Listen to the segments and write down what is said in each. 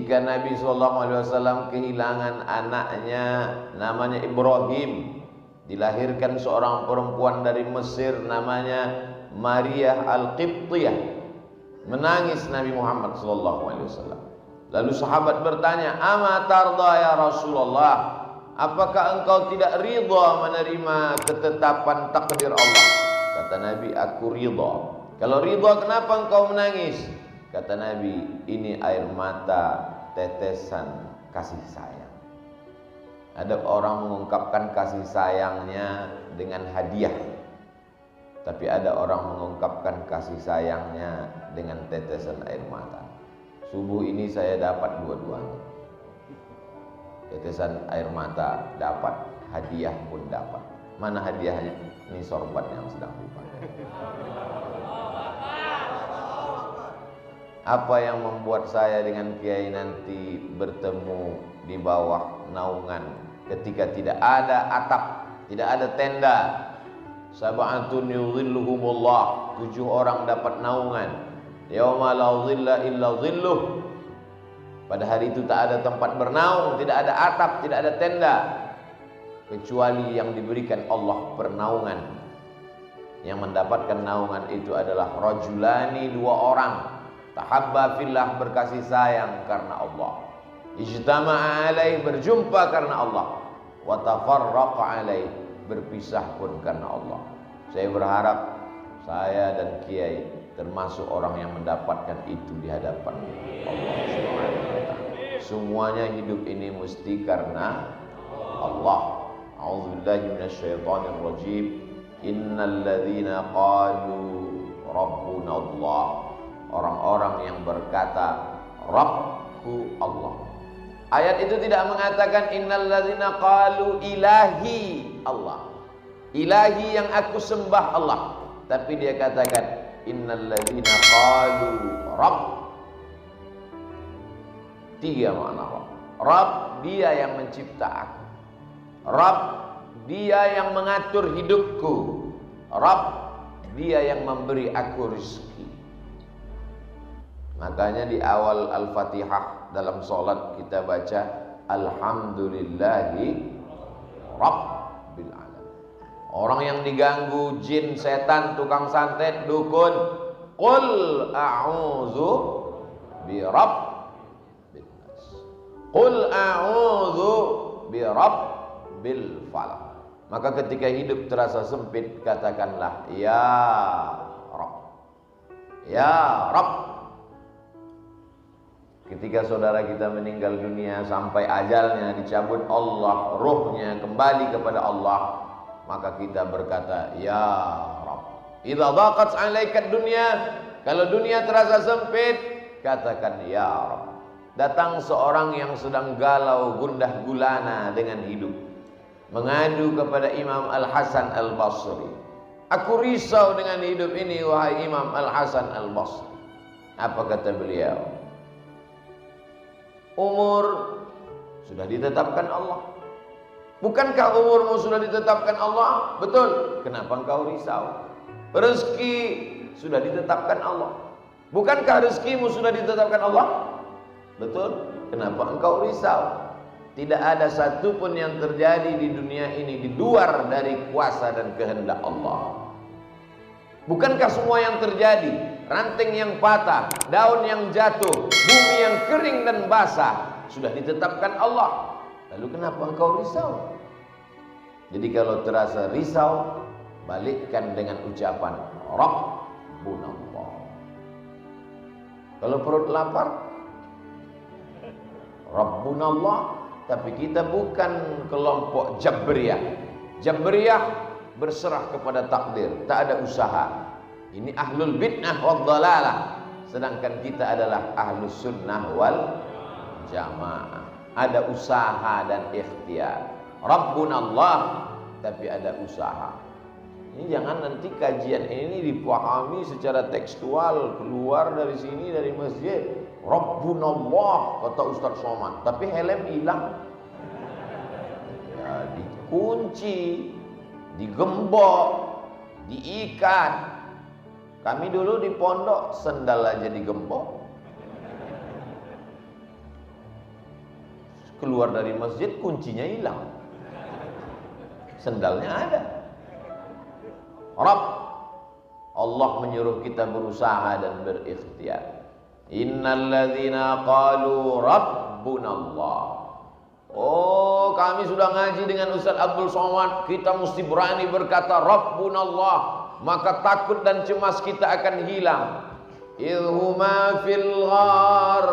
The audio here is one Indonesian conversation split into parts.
ketika Nabi SAW kehilangan anaknya namanya Ibrahim, dilahirkan seorang perempuan dari Mesir namanya Maria Al-Qibtiyah, menangis Nabi Muhammad SAW. Lalu sahabat bertanya, "Ama tarda ya Rasulullah, apakah engkau tidak ridha menerima ketetapan takdir Allah?" Kata Nabi, "Aku ridha." "Kalau ridha, kenapa engkau menangis?" Kata Nabi, "Ini air mata tetesan kasih sayang." Ada orang mengungkapkan kasih sayangnya dengan hadiah, tapi ada orang mengungkapkan kasih sayangnya dengan tetesan air mata. Subuh ini saya dapat dua-duanya. Tetesan air mata dapat, hadiah pun dapat. Mana hadiahnya? Ini sorban yang sedang dipakai. Apa yang membuat saya dengan Kiai nanti bertemu di bawah naungan ketika tidak ada atap, tidak ada tenda? Sab'atun yudhilluhumullah, 7 orang dapat naungan. Yauma la dhilla illa dhilluh. Pada hari itu tak ada tempat bernaung, tidak ada atap, tidak ada tenda, kecuali yang diberikan Allah pernaungan. Yang mendapatkan naungan itu adalah rajulani, 2 orang, tahabba fillah, berkasih sayang karena Allah, ijtama'a alaih, berjumpa karena Allah, wa tafarraqa alaih, berpisah pun karena Allah. Saya berharap saya dan Kiai termasuk orang yang mendapatkan itu di hadapan Allah Subhanahu wa taala. Semuanya hidup ini mesti karena Allah. A'udzubillahi minasyaitonir rajim. Innal ladzina qalu rabbuna Allah, orang-orang yang berkata Rabbku Allah. Ayat itu tidak mengatakan innal ladzina qalu ilahi Allah, ilahi yang aku sembah Allah, tapi dia katakan innal ladzina qalu Rabb. 3 makna Rabb. Rabb, dia yang mencipta aku. Rabb, dia yang mengatur hidupku. Rabb, dia yang memberi aku rezeki. Makanya di awal Al-Fatihah dalam sholat kita baca Alhamdulillahi Rabbil Alamin. Orang yang diganggu jin, setan, tukang santet, dukun, Qul a'udzu bi Rabbil Nas, Qul a'udzu bi Rabbil Falaq. Maka ketika hidup terasa sempit, katakanlah ya Rabb, ya Rabb. Ketika saudara kita meninggal dunia sampai ajalnya dicabut Allah, ruhnya kembali kepada Allah, maka kita berkata ya Rabb. Idza dhaqat 'alaika dunya, kalau dunia terasa sempit, katakan ya Rabb. Datang seorang yang sedang galau gundah gulana dengan hidup, mengadu kepada Imam Al-Hasan Al-Basri. Aku risau dengan hidup ini wahai Imam Al-Hasan Al-Basri. Apa kata beliau? Umur sudah ditetapkan Allah. Bukankah umurmu sudah ditetapkan Allah? Betul. Kenapa engkau risau? Rezeki sudah ditetapkan Allah. Bukankah rezekimu sudah ditetapkan Allah? Betul. Kenapa engkau risau? Tidak ada satupun yang terjadi di dunia ini di luar dari kuasa dan kehendak Allah. Bukankah semua yang terjadi, ranting yang patah, daun yang jatuh, bumi yang kering dan basah, sudah ditetapkan Allah? Lalu kenapa engkau risau? Jadi kalau terasa risau, balikkan dengan ucapan Rabbunallah. Kalau perut lapar, Rabbunallah. Tapi kita bukan kelompok Jabriyah. Jabriyah berserah kepada takdir, tak ada usaha. Ini ahlul bid'ah wad dhalalah. Sedangkan kita adalah ahlus sunnah wal jamaah. Ada usaha dan ikhtiar. Rabbunallah, tapi ada usaha. Ini jangan nanti kajian ini dipahami secara tekstual, keluar dari sini dari masjid Rabbunallah kata Ustaz Somad, tapi helm hilang. Ya dikunci, digembok, diikat. Kami dulu di pondok sendal aja digembok. Keluar dari masjid kuncinya hilang, sendalnya ada. Rabb, Allah menyuruh kita berusaha dan berikhtiar. Innal ladzina qalu rabbunallah. Oh, kami sudah ngaji dengan Ustaz Abdul Somad, kita mesti berani berkata rabbunallah, maka takut dan cemas kita akan hilang. Idhuma fil ghar,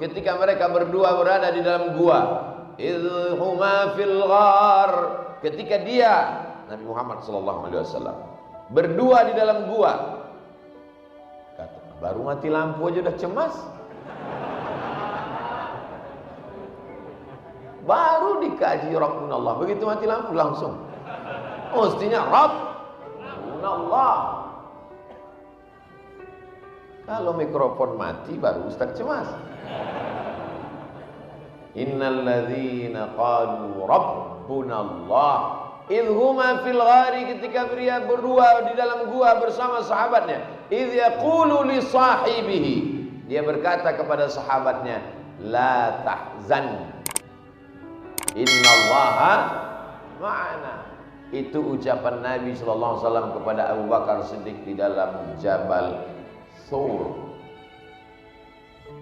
ketika mereka berdua berada di dalam gua. Idhuma fil ghar, ketika dia, Nabi Muhammad SAW, berdua di dalam gua. Kata, baru mati lampu aja udah cemas. Baru dikaji Rabbunallah, begitu mati lampu langsung. Mestinya Rabbunallah. Kalau mikrofon mati baru Ustaz cemas. Innal ladzina qalu rabbunallah idhuma fil ghari, ketika dia berdua di dalam gua bersama sahabatnya. Idh yaqulu li sahibihi, dia berkata kepada sahabatnya, la tahzan innallaha ma'ana. Itu ucapan Nabi SAW kepada Abu Bakar Siddiq di dalam Jabal Sur.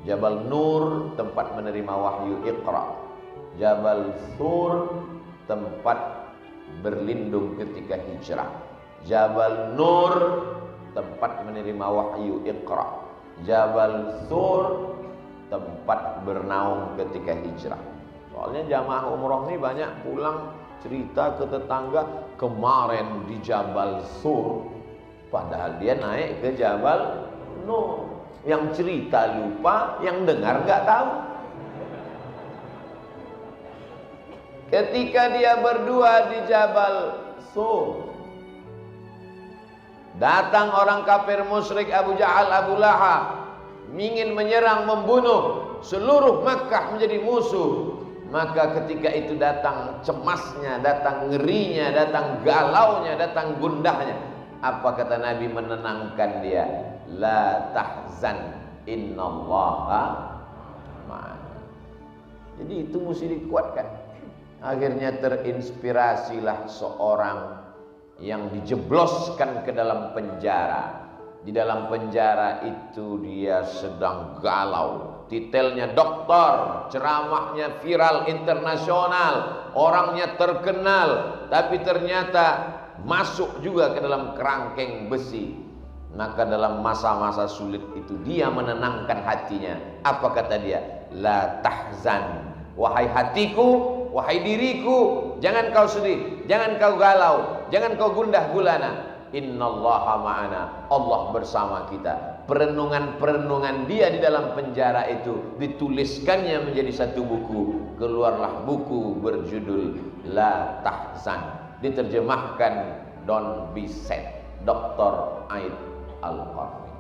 Jabal Nur tempat menerima wahyu Iqra. Jabal Sur tempat berlindung ketika hijrah. Jabal Nur tempat menerima wahyu Iqra. Jabal Sur tempat bernaung ketika hijrah. Soalnya jamaah umroh ini banyak pulang cerita ke tetangga, kemarin di Jabal Sur, padahal dia naik ke Jabal Nur. Yang cerita lupa, yang dengar gak tahu. Ketika dia berdua di Jabal Sur, datang orang kafir musyrik Abu Jahal, Abu Lahab, ingin menyerang, membunuh seluruh Makkah menjadi musuh. Maka ketika itu datang cemasnya, datang ngerinya, datang galaunya, datang gundahnya. Apa kata Nabi menenangkan dia? La tahzan innallaha ma'ana. Jadi itu mesti dikuatkan. Akhirnya terinspirasilah seorang yang dijebloskan ke dalam penjara. Di dalam penjara itu dia sedang galau. Titelnya doktor, ceramahnya viral internasional, orangnya terkenal, tapi ternyata masuk juga ke dalam kerangkeng besi. Maka dalam masa-masa sulit itu dia menenangkan hatinya. Apa kata dia? La tahzan, wahai hatiku, wahai diriku, jangan kau sedih, jangan kau galau, jangan kau gundah gulana. Innallaha ma'ana, Allah bersama kita. Perenungan-perenungan dia di dalam penjara itu dituliskannya menjadi satu buku. Keluarlah buku berjudul La Tahzan, diterjemahkan Don't Be Sad, Dr. Aid Al-Qarni.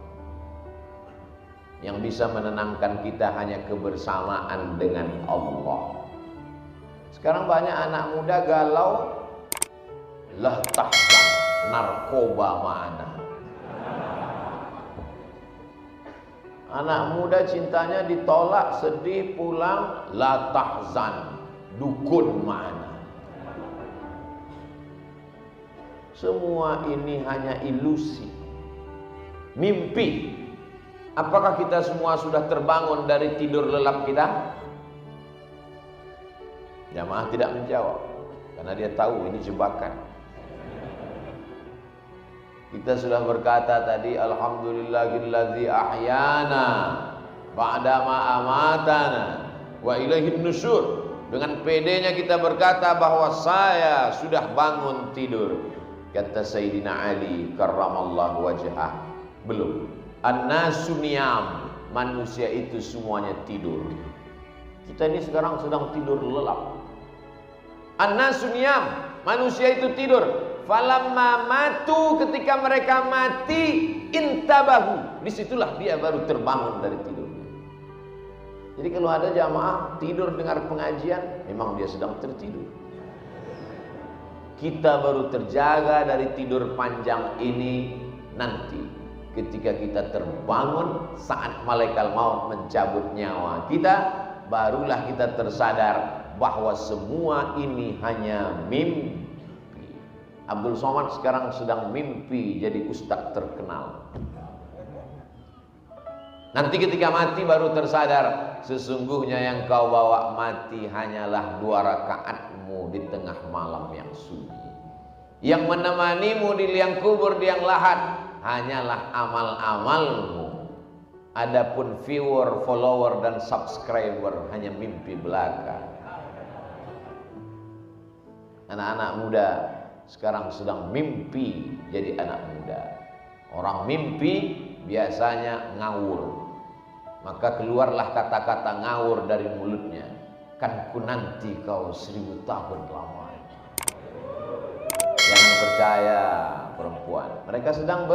Yang bisa menenangkan kita hanya kebersamaan dengan Allah. Sekarang banyak anak muda galau, la tahzan, narkoba ma'ana. Anak muda cintanya ditolak, sedih, pulang, la tahzan, dukun ma'ana. Semua ini hanya ilusi, mimpi. Apakah kita semua sudah terbangun dari tidur lelap kita? Jamaah tidak menjawab, karena dia tahu ini jebakan. Kita sudah berkata tadi, alhamdulillahilladzi ahyana ba'dama amatana wa ilaihin nusyur. Dengan pedenya kita berkata bahwa saya sudah bangun tidur. Kata Sayyidina Ali karramallahu wajhah, belum. An-nasu niyam, manusia itu semuanya tidur. Kita ini sekarang sedang tidur lelap. An-nasu niyam, manusia itu tidur. Falamma matu, ketika mereka mati, intabahu, disitulah dia baru terbangun dari tidurnya. Jadi kalau ada jamaah tidur dengar pengajian, memang dia sedang tertidur. Kita baru terjaga dari tidur panjang ini nanti ketika kita terbangun saat malaikat maut mencabut nyawa kita, barulah kita tersadar bahwa semua ini hanya mimpi. Abdul Somad sekarang sedang mimpi jadi ustadz terkenal. Nanti ketika mati baru tersadar, sesungguhnya yang kau bawa mati hanyalah 2 rakaatmu di tengah malam yang sunyi. Yang menemanimu di liang kubur, di liang lahat, hanyalah amal-amalmu. Adapun viewer, follower dan subscriber hanya mimpi belaka. Anak-anak muda sekarang sedang mimpi jadi anak muda. Orang mimpi biasanya ngawur. Maka keluarlah kata-kata ngawur dari mulutnya. Kan ku nanti kau 1000 tahun lamanya. Jangan percaya perempuan. Mereka sedang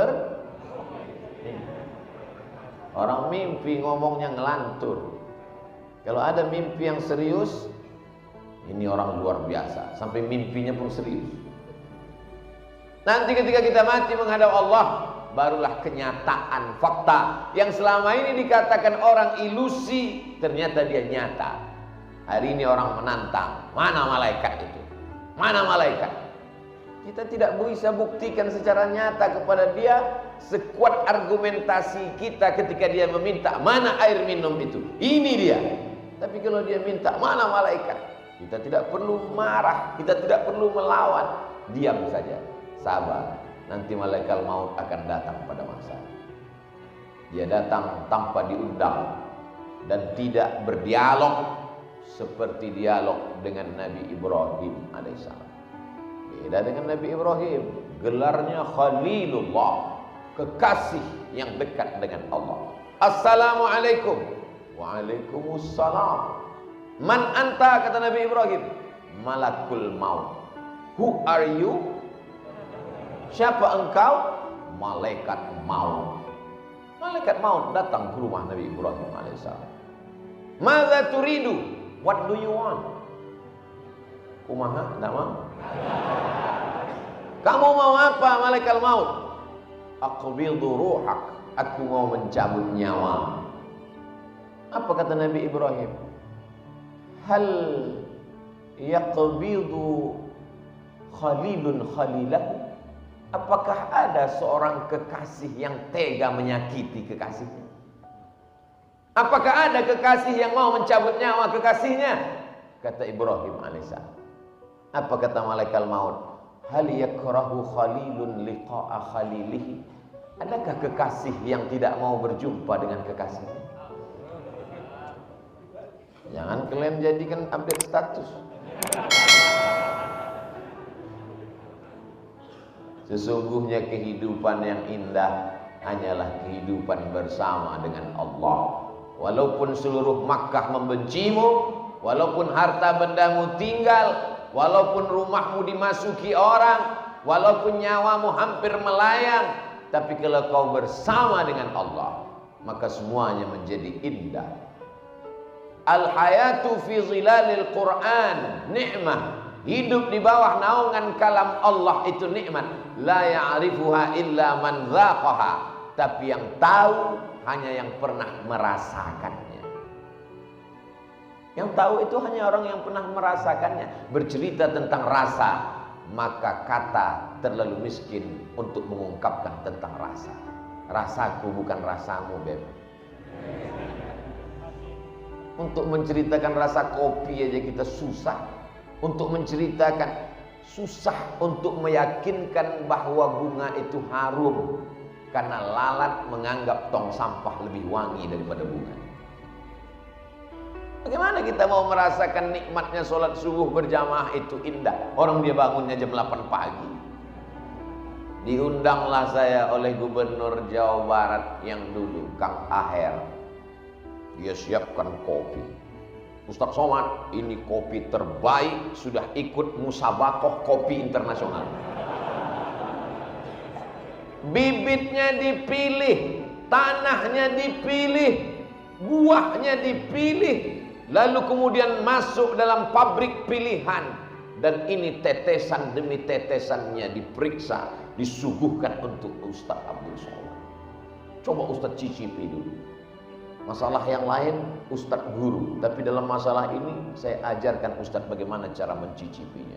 orang mimpi ngomongnya ngelantur. Kalau ada mimpi yang serius, ini orang luar biasa. Sampai mimpinya pun serius. Nanti ketika kita mati menghadap Allah, barulah kenyataan fakta yang selama ini dikatakan orang ilusi, ternyata dia nyata. Hari ini orang menantang, mana malaikat itu? Mana malaikat? Kita tidak bisa buktikan secara nyata kepada dia sekuat argumentasi kita ketika dia meminta mana air minum itu. Ini dia. Tapi kalau dia minta mana malaikat, kita tidak perlu marah, kita tidak perlu melawan, diam saja, sabar. Nanti malaikat maut akan datang pada masa. Dia datang tanpa diundang dan tidak berdialog seperti dialog dengan Nabi Ibrahim alaihissalam. Beda dengan Nabi Ibrahim, gelarnya Khalilullah, kekasih yang dekat dengan Allah. Assalamualaikum. Waalaikumsalam. Man anta, kata Nabi Ibrahim. Malakul maut. Who are you? Siapa engkau? Malaikat maut. Malaikat maut datang ke rumah Nabi Ibrahim alaihissalam. Madza turidu? What do you want? Kumaha? Tidak mau. Kamu mau apa, malaikat maut? Aqbidu ruhak. Aku mau mencabut nyawa. Apa kata Nabi Ibrahim? Hal yaqbidu khalilun khalilahu? Apakah ada seorang kekasih yang tega menyakiti kekasihnya? Apakah ada kekasih yang mau mencabut nyawa kekasihnya? Kata Ibrahim alaihissalam. Apa kata malaikat maut? Hal yakrahu khalilun liqa'a khalilihi? Adakah kekasih yang tidak mau berjumpa dengan kekasihnya? Jangan kalian jadikan update status. Sesungguhnya kehidupan yang indah hanyalah kehidupan bersama dengan Allah. Walaupun seluruh Makkah membencimu, walaupun harta bendamu tinggal, walaupun rumahmu dimasuki orang, walaupun nyawamu hampir melayang, tapi kalau kau bersama dengan Allah, maka semuanya menjadi indah. Al-hayatu fi zilalil Quran ni'mah. Hidup di bawah naungan kalam Allah itu nikmat. La ya'rifuha illa man dzaqaha. Tapi yang tahu hanya yang pernah merasakannya. Yang tahu itu hanya orang yang pernah merasakannya. Bercerita tentang rasa, maka kata terlalu miskin untuk mengungkapkan tentang rasa. Rasaku bukan rasamu, Beb. Untuk menceritakan rasa kopi aja kita susah. Untuk menceritakan susah, untuk meyakinkan bahwa bunga itu harum, karena lalat menganggap tong sampah lebih wangi daripada bunga. Bagaimana kita mau merasakan nikmatnya sholat subuh berjamaah itu indah? Orang dia bangunnya jam 8 pagi. Diundanglah saya oleh Gubernur Jawa Barat yang dulu, Kang Aher. Dia siapkan kopi. Ustaz Somad, ini kopi terbaik, sudah ikut musabakoh kopi internasional. Bibitnya dipilih, tanahnya dipilih, buahnya dipilih, lalu kemudian masuk dalam pabrik pilihan. Dan ini tetesan demi tetesannya diperiksa, disuguhkan untuk Ustaz Abdul Somad. Coba Ustaz cicipi dulu. Masalah yang lain Ustadz guru, tapi dalam masalah ini saya ajarkan Ustadz bagaimana cara mencicipinya.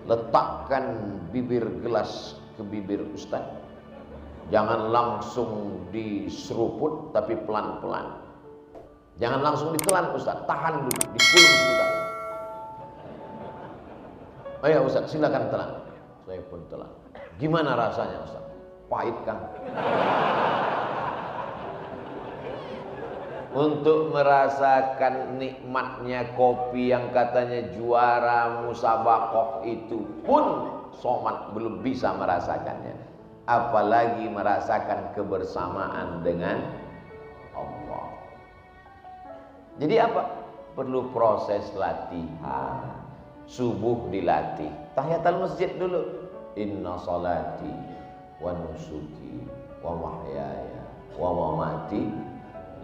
Letakkan bibir gelas ke bibir Ustadz, jangan langsung diseruput, tapi pelan-pelan. Jangan langsung ditelan Ustadz, tahan dulu, dikulum sebentar. Ayo Ustadz, silakan telan. Saya pun telan. Gimana rasanya Ustadz? Pahit kan? Untuk merasakan nikmatnya kopi yang katanya juara musabaqah itu pun Somad belum bisa merasakannya, apalagi merasakan kebersamaan dengan Allah. Jadi apa? Perlu proses latihan. Subuh dilatih, tahiyatul masjid dulu. Inna salati wa nusuki wa mahyaya wa mamati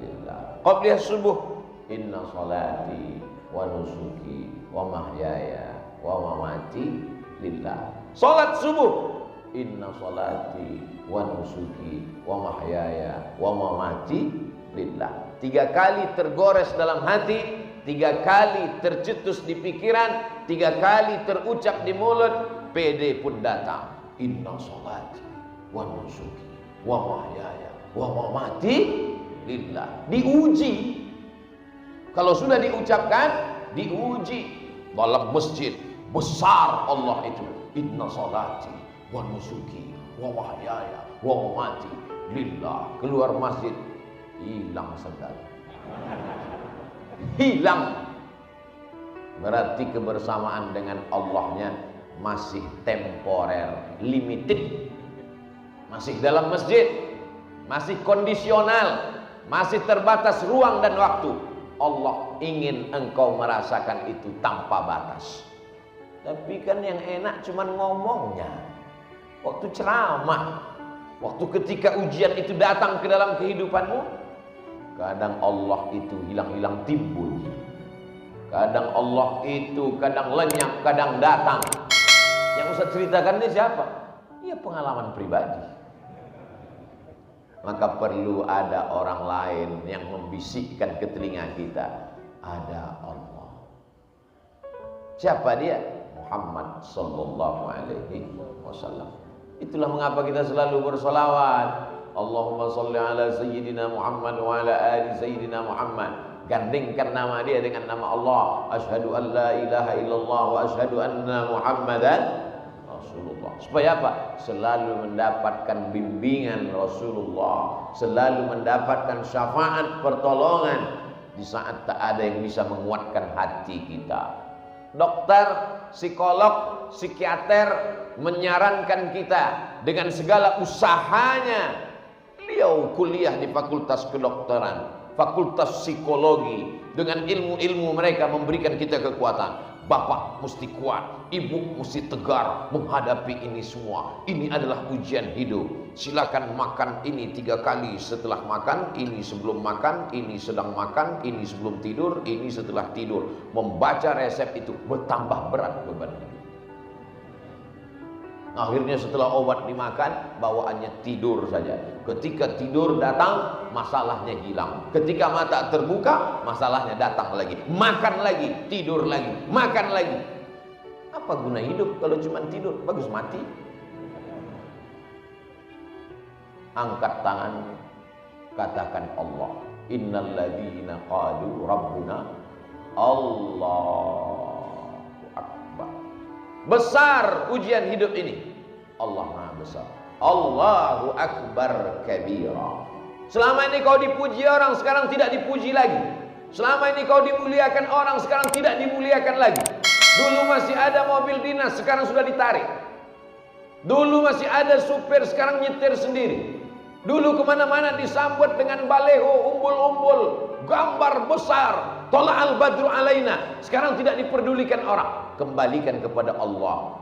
lillah. Qabliyah subuh, inna salati wa nusuki wa mahyaya wa mamati lillah. Salat subuh, inna salati wa nusuki wa mahyaya wa mamati lillah. 3 kali tergores dalam hati, 3 kali tercetus di pikiran, 3 kali terucap di mulut, PD pun datang. Inna salati wa nusuki wa mahyaya wa mamati lillah. Diuji. Kalau sudah diucapkan, diuji. Dalam masjid besar Allah itu. Inna salati wa nusuki wa mahyaya wa mamati lillah. Keluar masjid, hilang segala. Hilang. Berarti kebersamaan dengan Allahnya masih temporer, limited. Masih dalam masjid, masih kondisional, masih terbatas ruang dan waktu. Allah ingin engkau merasakan itu tanpa batas. Tapi kan yang enak cuman ngomongnya. Waktu ceramah, waktu ketika ujian itu datang ke dalam kehidupanmu, kadang Allah itu hilang-hilang timbul. Kadang Allah itu kadang lenyap, kadang datang. Yang Ustaz ceritakan ini siapa? Ya pengalaman pribadi. Maka perlu ada orang lain yang membisikkan ke telinga kita, ada Allah. Siapa dia? Muhammad sallallahu alaihi wasallam. Itulah mengapa kita selalu bersolawat. Allahumma salli ala sayyidina Muhammad wa ala ali sayyidina Muhammad. Gandingkan nama dia dengan nama Allah. Asyhadu an la ilaha illallah wa asyhadu anna Muhammadan Rasulullah. Supaya apa? Selalu mendapatkan bimbingan Rasulullah, selalu mendapatkan syafaat pertolongan di saat tak ada yang bisa menguatkan hati kita. Dokter, psikolog, psikiater menyarankan kita dengan segala usahanya. Beliau kuliah di fakultas kedokteran, fakultas psikologi, dengan ilmu-ilmu mereka memberikan kita kekuatan. Bapak mesti kuat, ibu mesti tegar menghadapi ini semua. Ini adalah ujian hidup. Silakan makan ini 3 kali setelah makan, ini sebelum makan, ini sedang makan, ini sebelum tidur, ini setelah tidur. Membaca resep itu bertambah berat beban hidup. Akhirnya setelah obat dimakan, bawaannya tidur saja. Ketika tidur datang, masalahnya hilang. Ketika mata terbuka, masalahnya datang lagi. Makan lagi, tidur lagi, makan lagi. Apa guna hidup kalau cuma tidur? Bagus mati. Angkat tangan, katakan Allah. Innal ladzina qalu rabbuna Allahu Akbar. Besar ujian hidup ini. Allah Maha Besar. Allahu Akbar kabira. Selama ini kau dipuji orang, sekarang tidak dipuji lagi. Selama ini kau dimuliakan orang, sekarang tidak dimuliakan lagi. Dulu masih ada mobil dinas, sekarang sudah ditarik. Dulu masih ada supir, sekarang nyetir sendiri. Dulu kemana-mana disambut dengan baleho, umbul-umbul, gambar besar, Tola'al badru alaina. Sekarang tidak diperdulikan orang. Kembalikan kepada Allah.